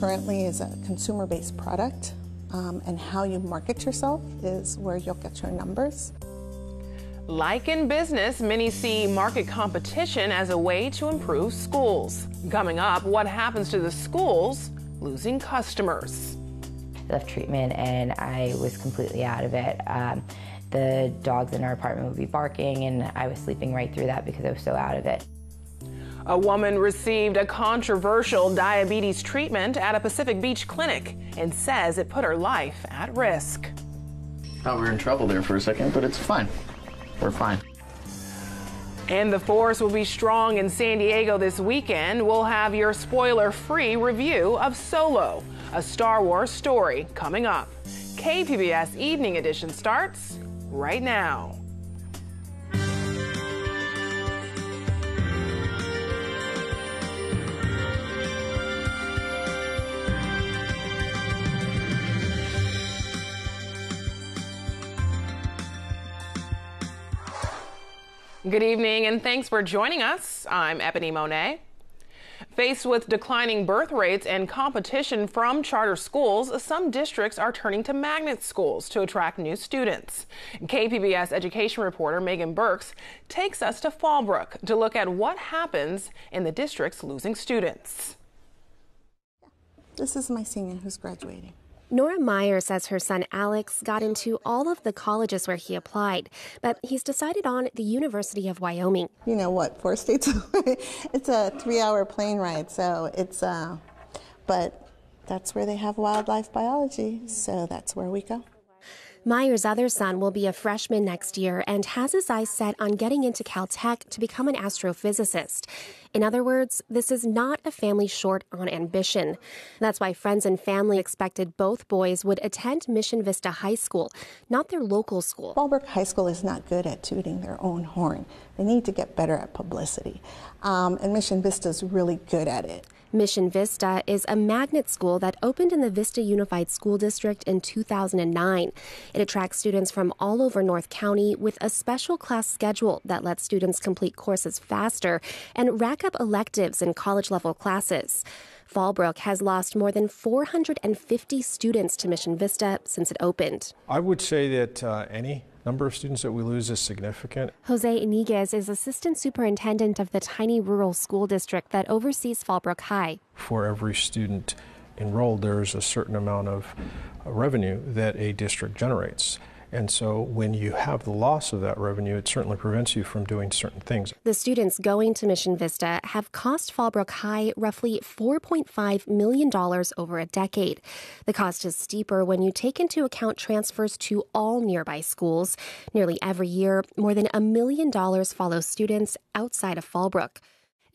currently is a consumer-based product, and how you market yourself is where you'll get your numbers. Like in business, many see market competition as a way to improve schools. Coming up, what happens to the schools losing customers? Left treatment and I was completely out of it. The dogs in our apartment would be barking and I was sleeping right through that because I was so out of it. A woman received a controversial diabetes treatment at a Pacific Beach clinic and says it put her life at risk. Thought we were in trouble there for a second, but it's fine. We're fine. And the force will be strong in San Diego this weekend. We'll have your spoiler-free review of Solo, a Star Wars story, coming up. KPBS Evening Edition starts right now. Good evening and thanks for joining us. I'm Ebony Monet. Faced with declining birth rates and competition from charter schools, some districts are turning to magnet schools to attract new students. KPBS education reporter Megan Burks takes us to Fallbrook to look at what happens in the districts losing students. This is my senior who's graduating. Nora Meyer says her son Alex got into all of the colleges where he applied, but he's decided on the University of Wyoming. You know what, 4 states away. It's a 3-hour plane ride, so it's, but that's where they have wildlife biology, so that's where we go. Meyer's other son will be a freshman next year and has his eyes set on getting into Caltech to become an astrophysicist. In other words, this is not a family short on ambition. That's why friends and family expected both boys would attend Mission Vista High School, not their local school. Fallbrook High School is not good at tooting their own horn. They need to get better at publicity, and Mission Vista is really good at it. Mission Vista is a magnet school that opened in the Vista Unified School District in 2009. It attracts students from all over North County with a special class schedule that lets students complete courses faster and rack up electives in college-level classes. Fallbrook has lost more than 450 students to Mission Vista since it opened. I would say that any number of students that we lose is significant. Jose Iniguez is assistant superintendent of the tiny rural school district that oversees Fallbrook High. For every student enrolled, there's a certain amount of revenue that a district generates. And so when you have the loss of that revenue, it certainly prevents you from doing certain things. The students going to Mission Vista have cost Fallbrook High roughly $4.5 million over a decade. The cost is steeper when you take into account transfers to all nearby schools. Nearly every year, more than $1 million follows students outside of Fallbrook.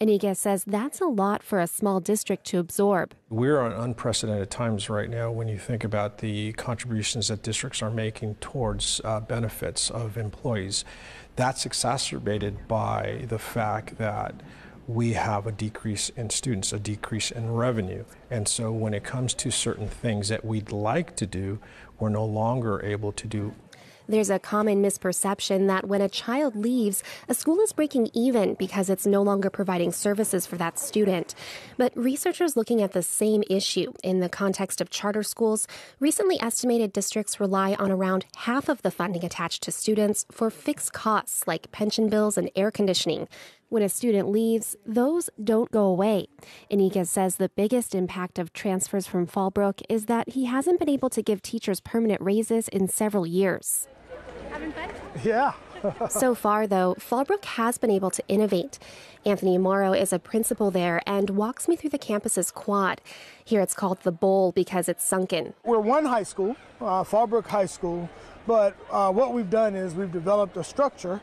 Iniguez says that's a lot for a small district to absorb. We're on unprecedented times right now when you think about the contributions that districts are making towards benefits of employees. That's exacerbated by the fact that we have a decrease in students, a decrease in revenue. And so when it comes to certain things that we'd like to do, we're no longer able to do. There's a common misperception that when a child leaves, a school is breaking even because it's no longer providing services for that student. But researchers looking at the same issue in the context of charter schools recently estimated districts rely on around half of the funding attached to students for fixed costs like pension bills and air conditioning. When a student leaves, those don't go away. Iniguez says the biggest impact of transfers from Fallbrook is that he hasn't been able to give teachers permanent raises in several years. Having fun? Yeah. So far, though, Fallbrook has been able to innovate. Anthony Morrow is a principal there and walks me through the campus's quad. Here it's called the Bowl because it's sunken. We're one high school, Fallbrook High School, but what we've done is we've developed a structure,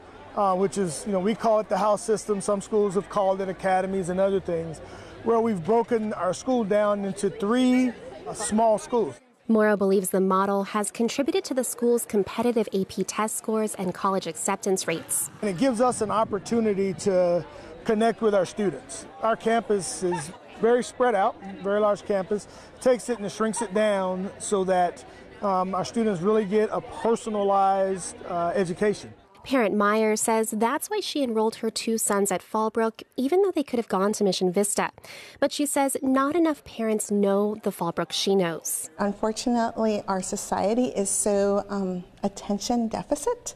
which is, we call it the house system. Some schools have called it academies and other things, where we've broken our school down into 3 small schools. Morrow believes the model has contributed to the school's competitive AP test scores and college acceptance rates. And it gives us an opportunity to connect with our students. Our campus is very spread out, very large campus. It takes it and shrinks it down so that our students really get a personalized education. Parent Meyer says that's why she enrolled her 2 sons at Fallbrook, even though they could have gone to Mission Vista. But she says not enough parents know the Fallbrook she knows. Unfortunately, our society is so attention deficit.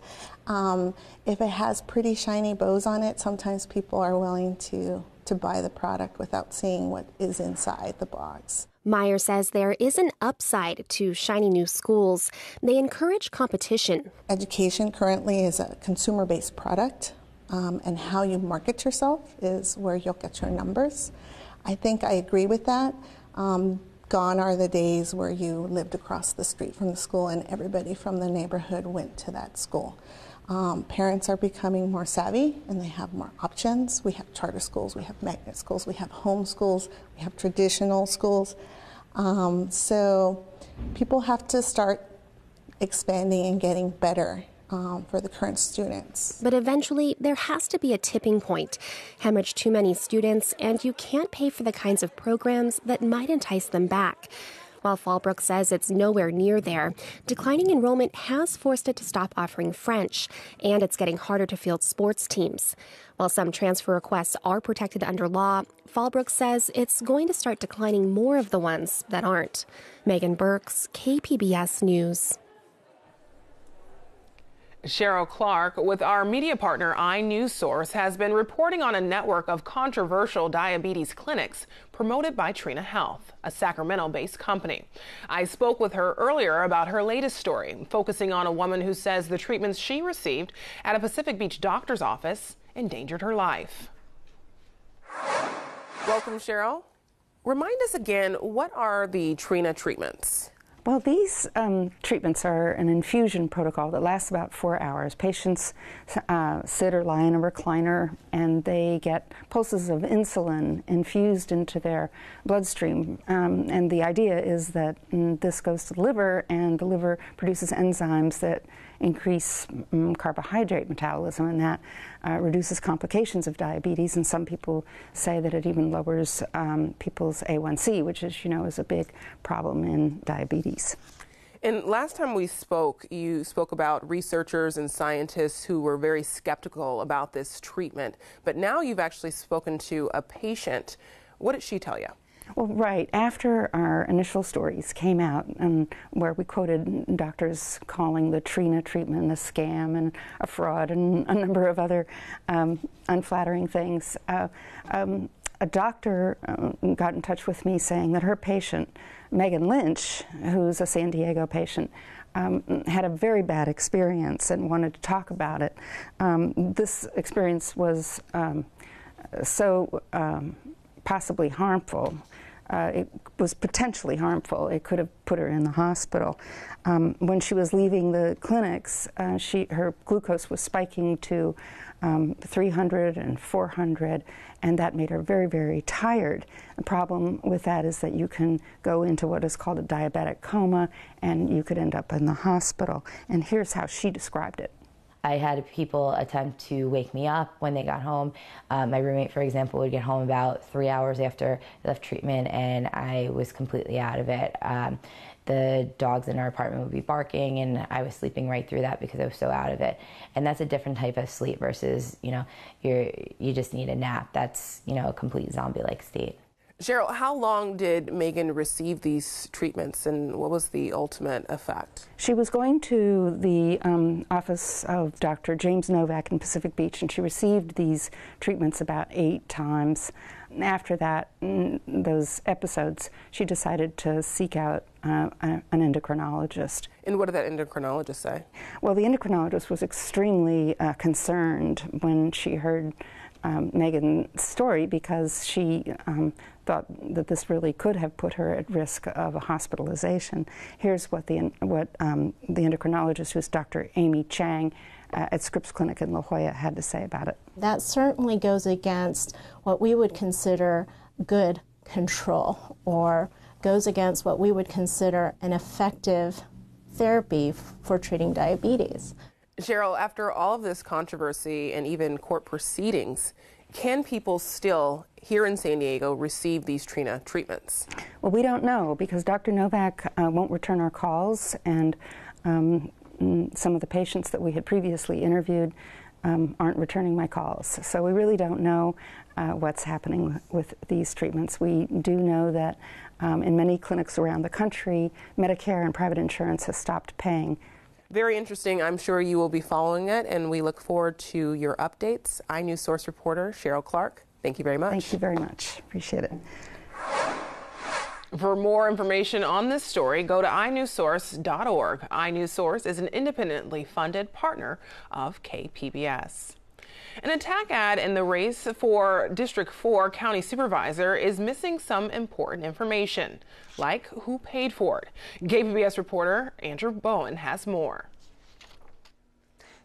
If it has pretty shiny bows on it, sometimes people are willing to buy the product without seeing what is inside the box. Meyer says there is an upside to shiny new schools. They encourage competition. Education currently is a consumer-based product, and how you market yourself is where you'll get your numbers. I think I agree with that. Gone are the days where you lived across the street from the school and everybody from the neighborhood went to that school. Parents are becoming more savvy and they have more options. We have charter schools, we have magnet schools, we have home schools, we have traditional schools. So people have to start expanding and getting better for the current students. But eventually, there has to be a tipping point. Hemorrhage too many students, and you can't pay for the kinds of programs that might entice them back. While Fallbrook says it's nowhere near there, declining enrollment has forced it to stop offering French, and it's getting harder to field sports teams. While some transfer requests are protected under law, Fallbrook says it's going to start declining more of the ones that aren't. Megan Burks, KPBS News. Cheryl Clark with our media partner iNewsSource has been reporting on a network of controversial diabetes clinics promoted by Trina Health, a Sacramento-based company. I spoke with her earlier about her latest story, focusing on a woman who says the treatments she received at a Pacific Beach doctor's office endangered her life. Welcome, Cheryl. Remind us again, what are the Trina treatments? Well, these treatments are an infusion protocol that lasts about 4 hours. Patients sit or lie in a recliner, and they get pulses of insulin infused into their bloodstream. And the idea is that this goes to the liver, and the liver produces enzymes that increase carbohydrate metabolism, and that reduces complications of diabetes. And some people say that it even lowers people's A1C, which, as you know, is a big problem in diabetes. And last time we spoke, you spoke about researchers and scientists who were very skeptical about this treatment. But now you've actually spoken to a patient. What did she tell you? Well, right after our initial stories came out, where we quoted doctors calling the Trina treatment a scam and a fraud and a number of other unflattering things, a doctor got in touch with me saying that her patient, Megan Lynch, who's a San Diego patient, had a very bad experience and wanted to talk about it. This experience was so possibly harmful. It was potentially harmful. It could have put her in the hospital. When she was leaving the clinics, her glucose was spiking to 300 and 400, and that made her very, very tired. The problem with that is that you can go into what is called a diabetic coma, and you could end up in the hospital. And here's how she described it. I had people attempt to wake me up when they got home. My roommate, for example, would get home about 3 hours after I left treatment, and I was completely out of it. The dogs in our apartment would be barking, and I was sleeping right through that because I was so out of it. And that's a different type of sleep versus, you just need a nap. That's, a complete zombie-like state. Cheryl, how long did Megan receive these treatments, and what was the ultimate effect? She was going to the office of Dr. James Novak in Pacific Beach, and she received these treatments about 8 times. After that, those episodes, she decided to seek out an endocrinologist. And what did that endocrinologist say? Well, the endocrinologist was extremely concerned when she heard Megan's story, because she thought that this really could have put her at risk of a hospitalization. Here's what the endocrinologist, who's Dr. Amy Chang at Scripps Clinic in La Jolla, had to say about it. That certainly goes against what we would consider good control, or goes against what we would consider an effective therapy for treating diabetes. Cheryl, after all of this controversy and even court proceedings, can people still, here in San Diego, receive these Trina treatments? Well, we don't know, because Dr. Novak won't return our calls, and some of the patients that we had previously interviewed aren't returning my calls. So we really don't know what's happening with these treatments. We do know that in many clinics around the country, Medicare and private insurance has stopped paying. Very interesting. I'm sure you will be following it, and we look forward to your updates. iNews Source reporter Cheryl Clark, thank you very much. Thank you very much. Appreciate it. For more information on this story, go to inewssource.org. iNews Source is an independently funded partner of KPBS. An attack ad in the race for District 4 County Supervisor is missing some important information, like who paid for it. KPBS reporter Andrew Bowen has more.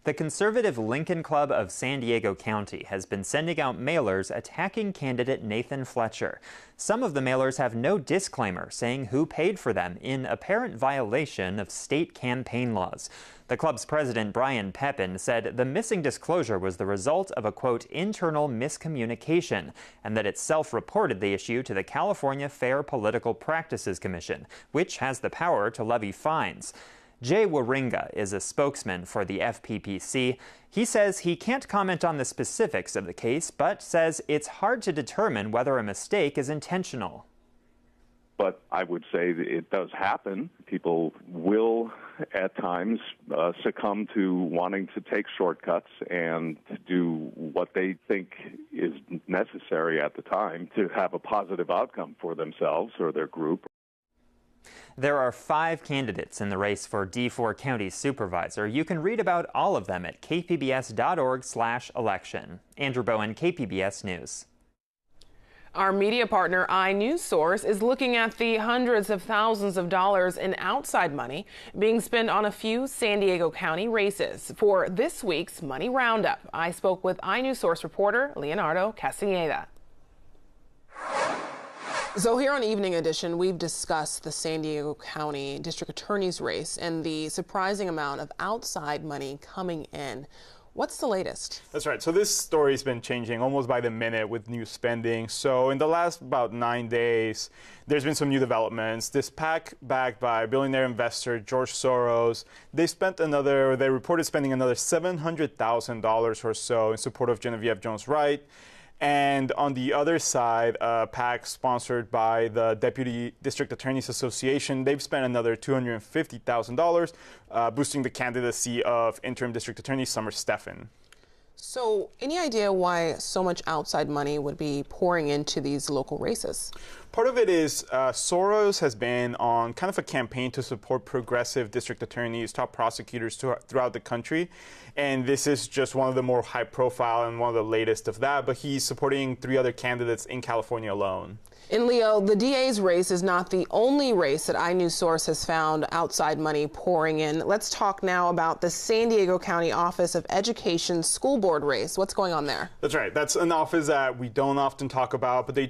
The conservative Lincoln Club of San Diego County has been sending out mailers attacking candidate Nathan Fletcher. Some of the mailers have no disclaimer saying who paid for them, in apparent violation of state campaign laws. The club's president, Brian Pepin, said the missing disclosure was the result of a, quote, internal miscommunication, and that it self-reported the issue to the California Fair Political Practices Commission, which has the power to levy fines. Jay Waringa is a spokesman for the FPPC. He says he can't comment on the specifics of the case, but says it's hard to determine whether a mistake is intentional. But I would say that it does happen. People will, at times, succumb to wanting to take shortcuts and to do what they think is necessary at the time to have a positive outcome for themselves or their group. There are 5 candidates in the race for D4 County Supervisor. You can read about all of them at kpbs.org/election. Andrew Bowen, KPBS News. Our media partner, iNews Source, is looking at the hundreds of thousands of dollars in outside money being spent on a few San Diego County races. For this week's Money Roundup, I spoke with iNews Source reporter Leonardo Castaneda. So here on Evening Edition, we've discussed the San Diego County District Attorney's race and the surprising amount of outside money coming in. What's the latest? That's right. So this story's been changing almost by the minute with new spending. So in the last about 9 days, there's been some new developments. This PAC backed by billionaire investor George Soros, they reported spending another $700,000 or so in support of Genevieve Jones-Wright. And on the other side, a PAC sponsored by the Deputy District Attorneys Association, they've spent another $250,000 boosting the candidacy of interim district attorney Summer Stephan. So any idea why so much outside money would be pouring into these local races? Part of it is Soros has been on kind of a campaign to support progressive district attorneys, top prosecutors throughout the country. And this is just one of the more high profile and one of the latest of that. But he's supporting 3 other candidates in California alone. And Leo, the DA's race is not the only race that iNews Source has found outside money pouring in. Let's talk now about the San Diego County Office of Education School Board race. What's going on there? That's right. That's an office that we don't often talk about, but they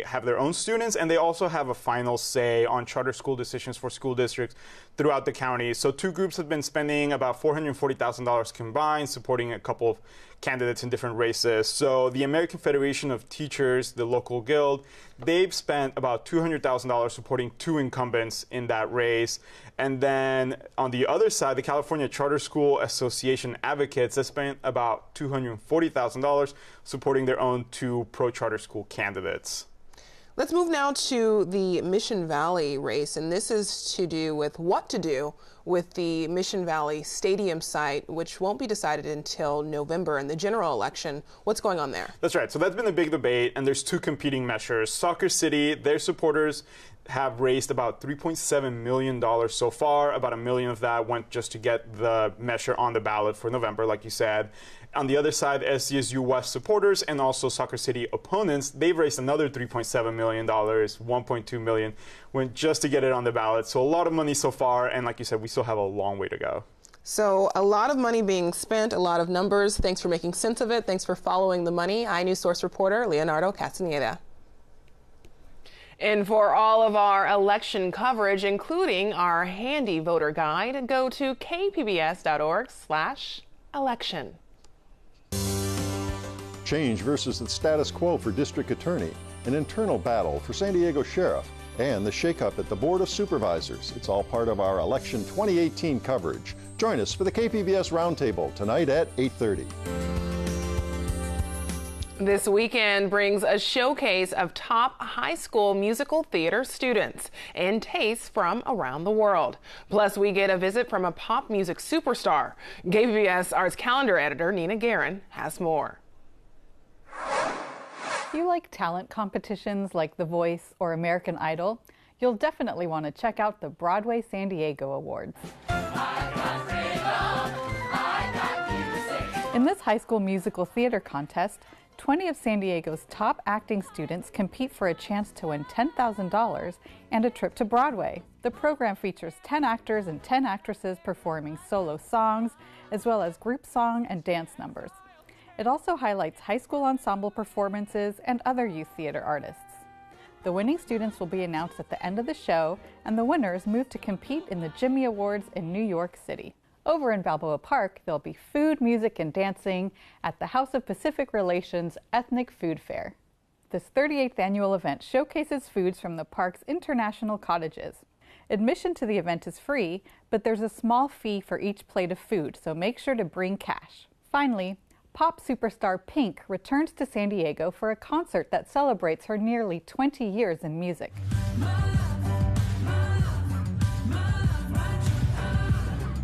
have their own students, and they also have a final say on charter school decisions for school districts throughout the county. So 2 groups have been spending about $440,000 combined, supporting a couple of candidates in different races. So the American Federation of Teachers, the local guild, they've spent about $200,000 supporting 2 incumbents in that race. And then on the other side, the California Charter School Association advocates have spent about $240,000 supporting their own 2 pro-charter school candidates. Let's move now to the Mission Valley race, and this is to do with what to do with the Mission Valley Stadium site, which won't be decided until November in the general election. What's going on there? That's right. So that's been a big debate, and there's 2 competing measures. Soccer City, their supporters have raised about $3.7 million so far. About $1 million of that went just to get the measure on the ballot for November, like you said. On the other side, SDSU West supporters and also Soccer City opponents, they've raised another $3.7 million, $1.2 million, went just to get it on the ballot. So a lot of money so far, and like you said, we still have a long way to go. So a lot of money being spent, a lot of numbers. Thanks for making sense of it. Thanks for following the money. iNews Source reporter Leonardo Castaneda. And for all of our election coverage, including our handy voter guide, go to kpbs.org/election. Change versus the status quo for district attorney, an internal battle for San Diego sheriff, and the shakeup at the Board of Supervisors. It's all part of our Election 2018 coverage. Join us for the KPBS Roundtable tonight at 8:30. This weekend brings a showcase of top high school musical theater students and tastes from around the world. Plus, we get a visit from a pop music superstar. KPBS Arts Calendar editor Nina Guerin has more. If you like talent competitions like The Voice or American Idol, you'll definitely want to check out the Broadway San Diego Awards. In this high school musical theater contest, 20 of San Diego's top acting students compete for a chance to win $10,000 and a trip to Broadway. The program features 10 actors and 10 actresses performing solo songs, as well as group song and dance numbers. It also highlights high school ensemble performances and other youth theater artists. The winning students will be announced at the end of the show, and the winners move to compete in the Jimmy Awards in New York City. Over in Balboa Park, there'll be food, music, and dancing at the House of Pacific Relations Ethnic Food Fair. This 38th annual event showcases foods from the park's international cottages. Admission to the event is free, but there's a small fee for each plate of food, so make sure to bring cash. Finally, pop superstar Pink returns to San Diego for a concert that celebrates her nearly 20 years in music.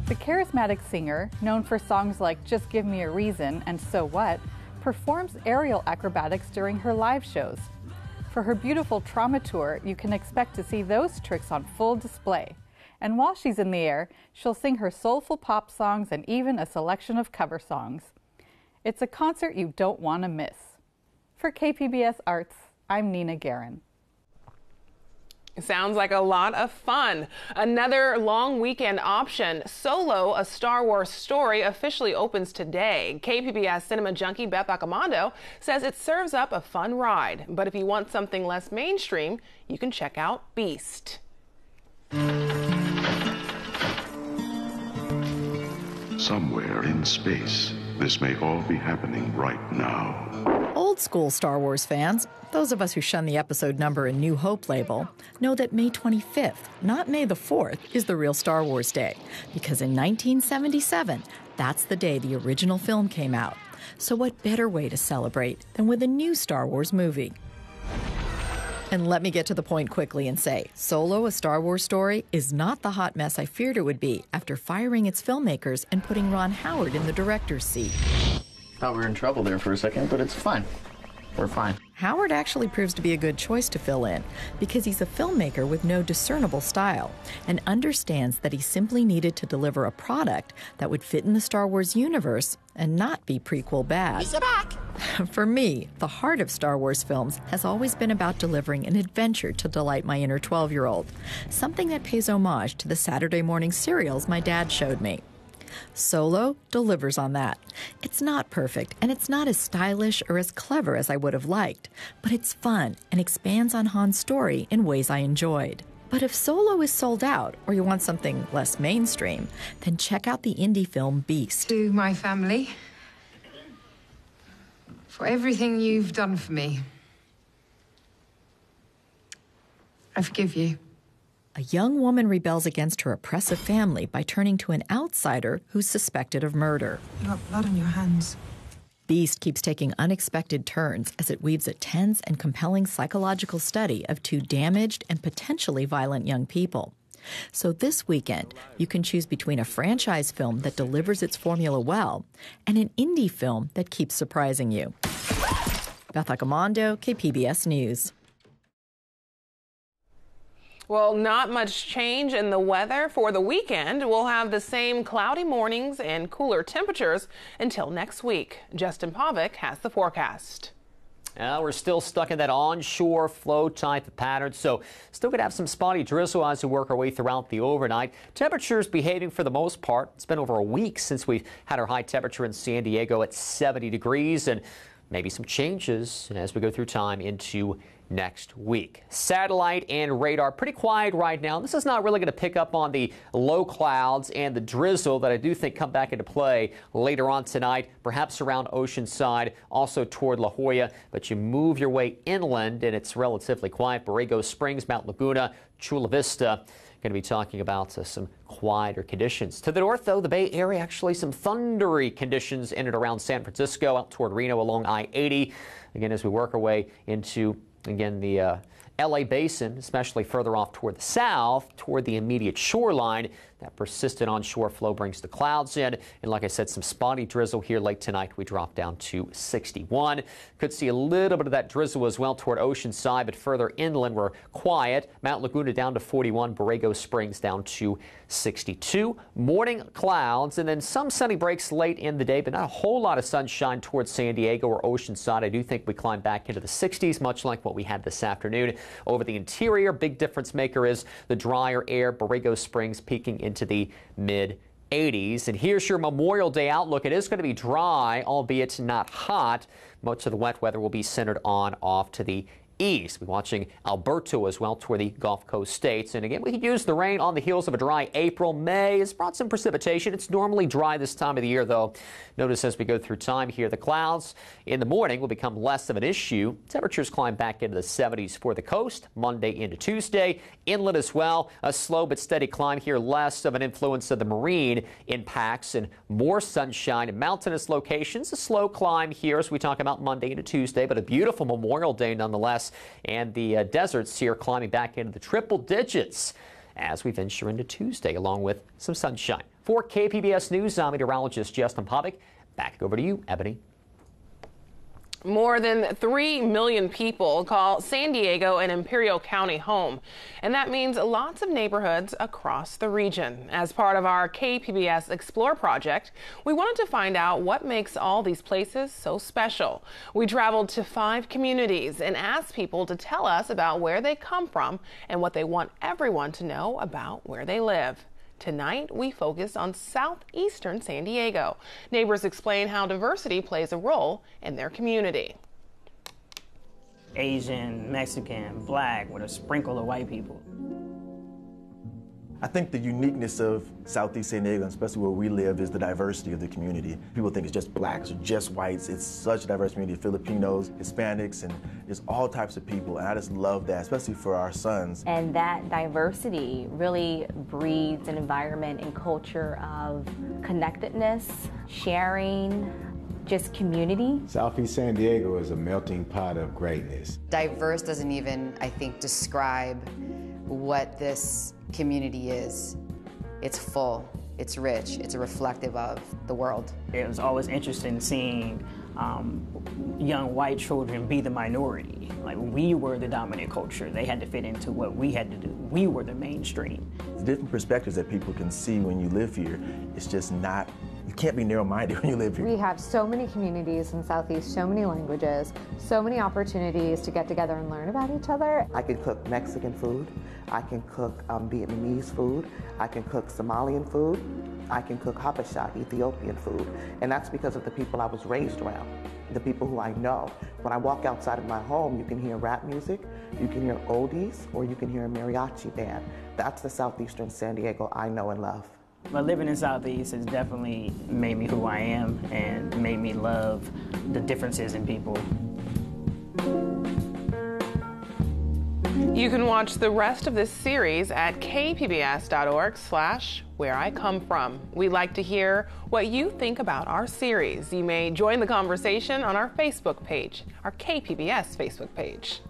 The charismatic singer, known for songs like Just Give Me a Reason and So What, performs aerial acrobatics during her live shows. For her beautiful Trauma Tour, you can expect to see those tricks on full display. And while she's in the air, she'll sing her soulful pop songs and even a selection of cover songs. It's a concert you don't want to miss. For KPBS Arts, I'm Nina Guerin. Sounds like a lot of fun. Another long weekend option, Solo, a Star Wars story, officially opens today. KPBS cinema junkie Beth Accomando says it serves up a fun ride. But if you want something less mainstream, you can check out Beast. Somewhere in space, this may all be happening right now. Old school Star Wars fans, those of us who shun the episode number and New Hope label, know that May 25th, not May the 4th, is the real Star Wars Day. Because in 1977, that's the day the original film came out. So what better way to celebrate than with a new Star Wars movie? And let me get to the point quickly and say, Solo, a Star Wars story, is not the hot mess I feared it would be after firing its filmmakers and putting Ron Howard in the director's seat. Thought we were in trouble there for a second, but it's fine. We're fine. Howard actually proves to be a good choice to fill in because he's a filmmaker with no discernible style and understands that he simply needed to deliver a product that would fit in the Star Wars universe and not be prequel bad. He's back. For me, the heart of Star Wars films has always been about delivering an adventure to delight my inner 12-year-old, something that pays homage to the Saturday morning serials my dad showed me. Solo delivers on that. It's not perfect, and it's not as stylish or as clever as I would have liked, but it's fun and expands on Han's story in ways I enjoyed. But if Solo is sold out, or you want something less mainstream, then check out the indie film Beast. To my family, for everything you've done for me, I forgive you. A young woman rebels against her oppressive family by turning to an outsider who's suspected of murder. You have blood on your hands. Beast keeps taking unexpected turns as it weaves a tense and compelling psychological study of two damaged and potentially violent young people. So this weekend, you can choose between a franchise film that delivers its formula well and an indie film that keeps surprising you. Beth Accomando, KPBS News. Well, not much change in the weather for the weekend. We'll have the same cloudy mornings and cooler temperatures until next week. Justin Pavic has the forecast. We're still stuck in that onshore flow type of pattern, so still going to have some spotty drizzle as we work our way throughout the overnight. Temperatures behaving for the most part. It's been over a week since we've had our high temperature in San Diego at 70 degrees, and maybe some changes as we go through time into next week. Satellite and radar pretty quiet right now. This is not really going to pick up on the low clouds and the drizzle that I do think come back into play later on tonight, perhaps around Oceanside, also toward La Jolla. But you move your way inland and it's relatively quiet. Borrego Springs, Mount Laguna, Chula Vista. Going to be talking about some quieter conditions. To the north, though, the Bay Area, actually some thundery conditions in and around San Francisco, out toward Reno along I-80. Again, as we work our way into, again, the LA Basin, especially further off toward the south, toward the immediate shoreline. That persistent onshore flow brings the clouds in. And like I said, some spotty drizzle here late tonight. We drop down to 61. Could see a little bit of that drizzle as well toward Oceanside, but further inland we're quiet. Mount Laguna down to 41. Borrego Springs down to 62. Morning clouds and then some sunny breaks late in the day, but not a whole lot of sunshine towards San Diego or Oceanside. I do think we climb back into the 60s, much like what we had this afternoon. Over the interior, big difference maker is the drier air. Borrego Springs peaking into the mid-80s. And here's your Memorial Day outlook. It is going to be dry, albeit not hot. Most of the wet weather will be centered on off to the east. We're watching Alberto as well toward the Gulf Coast states. And again, we could use the rain on the heels of a dry April. May has brought some precipitation. It's normally dry this time of the year, though. Notice as we go through time here, the clouds in the morning will become less of an issue. Temperatures climb back into the 70s for the coast Monday into Tuesday. Inland as well, a slow but steady climb here, less of an influence of the marine impacts and more sunshine in mountainous locations. A slow climb here as we talk about Monday into Tuesday, but a beautiful Memorial Day nonetheless. And the deserts here climbing back into the triple digits as we venture into Tuesday, along with some sunshine. For KPBS News, I'm meteorologist Justin Povick. Back over to you, Ebony. More than 3 million people call San Diego and Imperial County home, and that means lots of neighborhoods across the region. As part of our KPBS Explore project, we wanted to find out what makes all these places so special. We traveled to 5 communities and asked people to tell us about where they come from and what they want everyone to know about where they live. Tonight, we focus on southeastern San Diego. Neighbors explain how diversity plays a role in their community. Asian, Mexican, Black, with a sprinkle of white people. I think the uniqueness of Southeast San Diego, especially where we live, is the diversity of the community. People think it's just blacks or just whites. It's such a diverse community, Filipinos, Hispanics, and there's all types of people. And I just love that, especially for our sons. And that diversity really breeds an environment and culture of connectedness, sharing, just community. Southeast San Diego is a melting pot of greatness. Diverse doesn't even, I think, describe what this community is. It's full, it's rich, it's reflective of the world. It was always interesting seeing young white children be the minority. Like, we were the dominant culture. They had to fit into what we had to do. We were the mainstream. The different perspectives that people can see when you live here, it's just not, you can't be narrow-minded when you live here. We have so many communities in Southeast, so many languages, so many opportunities to get together and learn about each other. I can cook Mexican food, I can cook Vietnamese food, I can cook Somalian food, I can cook Habesha, Ethiopian food, and that's because of the people I was raised around, the people who I know. When I walk outside of my home, you can hear rap music, you can hear oldies, or you can hear a mariachi band. That's the Southeastern San Diego I know and love. But living in Southeast has definitely made me who I am and made me love the differences in people. You can watch the rest of this series at kpbs.org/whereicomefrom. We'd like to hear what you think about our series. You may join the conversation on our Facebook page, our KPBS Facebook page.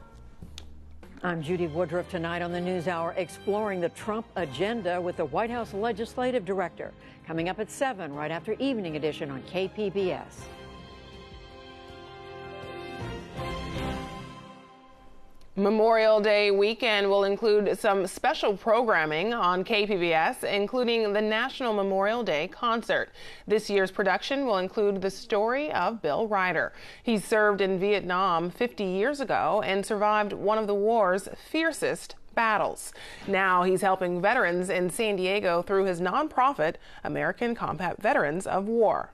I'm Judy Woodruff. Tonight on the NewsHour, exploring the Trump agenda with the White House Legislative Director. Coming up at 7, right after Evening Edition on KPBS. Memorial Day weekend will include some special programming on KPBS, including the National Memorial Day Concert. This year's production will include the story of Bill Ryder. He served in Vietnam 50 years ago and survived one of the war's fiercest battles. Now he's helping veterans in San Diego through his nonprofit, American Combat Veterans of War.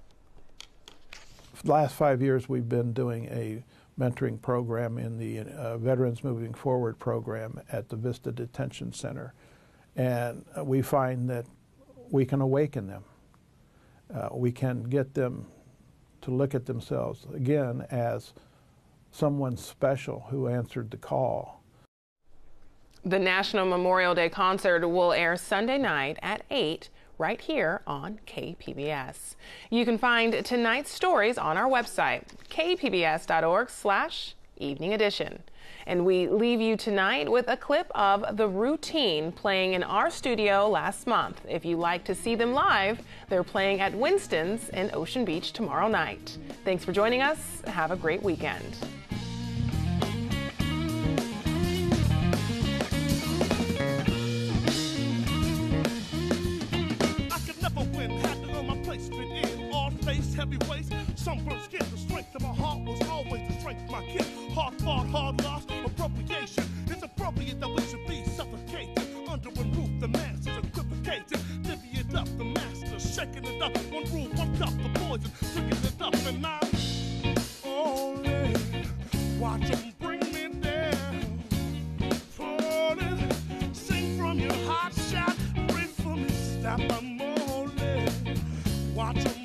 For the last 5 years, we've been doing a mentoring program in the Veterans Moving Forward program at the Vista Detention Center. And we find that we can awaken them. We can get them to look at themselves again as someone special who answered the call. The National Memorial Day concert will air Sunday night at 8 right here on KPBS. You can find tonight's stories on our website, kpbs.org/evening edition. And we leave you tonight with a clip of The Routine playing in our studio last month. If you like to see them live, they're playing at Winston's in Ocean Beach tomorrow night. Thanks for joining us. Have a great weekend. Heavy waist, sunburned skin, the strength of my heart was always the strength of my kid. Hard fought, hard lost, appropriation. It's appropriate that we should be suffocated. Under one roof, the mass is equivocated. Divvy it up, the master shaking it up. One rule, one cup, the poison, picking it up. And now, only watch them bring me down. Falling, sing from your hot shot, breathe for me, stop, I'm only watch them.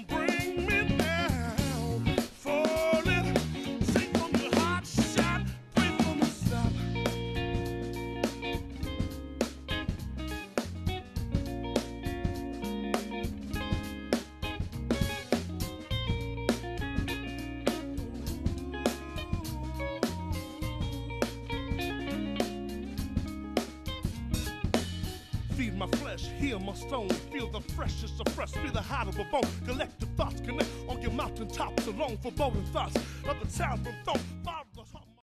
Feed my flesh, heal my stone, feel the freshest of fresh, feel the heart of a bone. Collective thoughts connect on your mountaintops alone for bold thoughts of the town from thought.